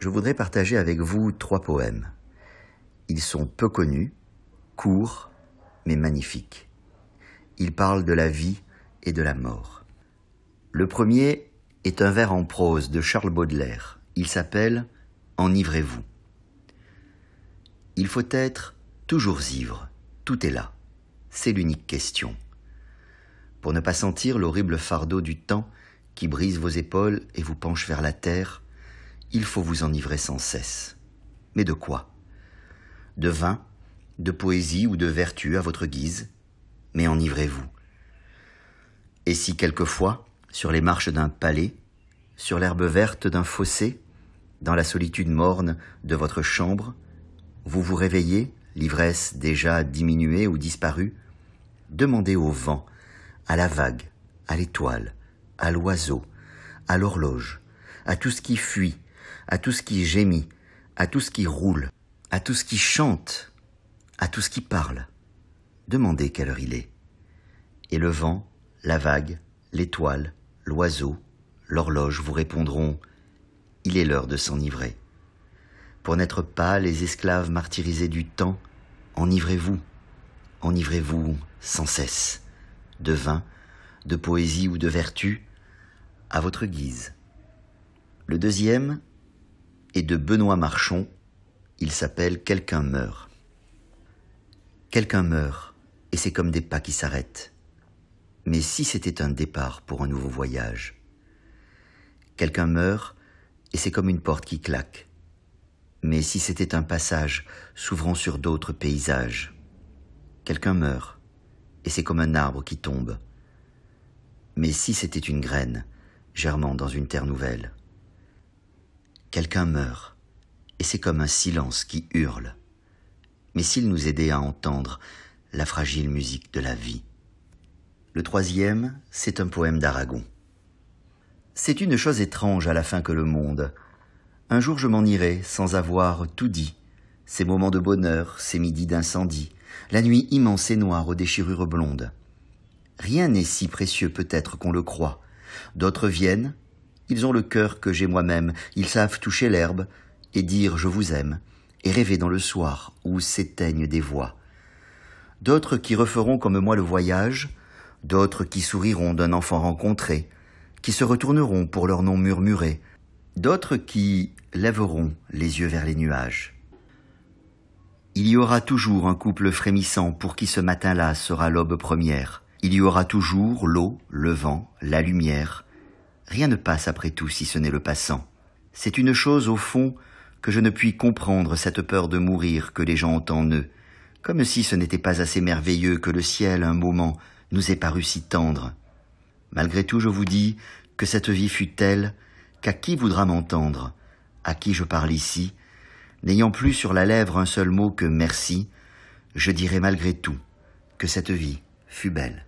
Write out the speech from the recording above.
Je voudrais partager avec vous 3 poèmes. Ils sont peu connus, courts, mais magnifiques. Ils parlent de la vie et de la mort. Le premier est un vers en prose de Charles Baudelaire. Il s'appelle « Enivrez-vous ». Il faut être toujours ivre, tout est là. C'est l'unique question. Pour ne pas sentir l'horrible fardeau du temps qui brise vos épaules et vous penche vers la terre, il faut vous enivrer sans cesse. Mais de quoi? De vin, de poésie ou de vertu à votre guise, mais enivrez-vous. Et si quelquefois, sur les marches d'un palais, sur l'herbe verte d'un fossé, dans la solitude morne de votre chambre, vous vous réveillez, l'ivresse déjà diminuée ou disparue, demandez au vent, à la vague, à l'étoile, à l'oiseau, à l'horloge, à tout ce qui fuit, à tout ce qui gémit, à tout ce qui roule, à tout ce qui chante, à tout ce qui parle. Demandez quelle heure il est. Et le vent, la vague, l'étoile, l'oiseau, l'horloge vous répondront « Il est l'heure de s'enivrer ». Pour n'être pas les esclaves martyrisés du temps, enivrez-vous sans cesse, de vin, de poésie ou de vertu, à votre guise. Le deuxième est de Benoît Marchon, il s'appelle « Quelqu'un meurt ». Quelqu'un meurt, et c'est comme des pas qui s'arrêtent. Mais si c'était un départ pour un nouveau voyage? Quelqu'un meurt, et c'est comme une porte qui claque. Mais si c'était un passage s'ouvrant sur d'autres paysages? Quelqu'un meurt, et c'est comme un arbre qui tombe. Mais si c'était une graine, germant dans une terre nouvelle? Quelqu'un meurt, et c'est comme un silence qui hurle. Mais s'il nous aidait à entendre la fragile musique de la vie? Le troisième, c'est un poème d'Aragon. C'est une chose étrange à la fin que le monde. Un jour je m'en irai sans avoir tout dit. Ces moments de bonheur, ces midis d'incendie, la nuit immense et noire aux déchirures blondes. Rien n'est si précieux peut-être qu'on le croit. D'autres viennent, ils ont le cœur que j'ai moi-même, ils savent toucher l'herbe et dire je vous aime, et rêver dans le soir où s'éteignent des voix. D'autres qui referont comme moi le voyage, d'autres qui souriront d'un enfant rencontré, qui se retourneront pour leur nom murmuré, d'autres qui lèveront les yeux vers les nuages. Il y aura toujours un couple frémissant pour qui ce matin-là sera l'aube première. Il y aura toujours l'eau, le vent, la lumière. Rien ne passe après tout si ce n'est le passant. C'est une chose au fond que je ne puis comprendre, cette peur de mourir que les gens ont en eux, comme si ce n'était pas assez merveilleux que le ciel, un moment, nous ait paru si tendre. Malgré tout, je vous dis que cette vie fut telle qu'à qui voudra m'entendre, à qui je parle ici, n'ayant plus sur la lèvre un seul mot que merci, je dirai malgré tout que cette vie fut belle.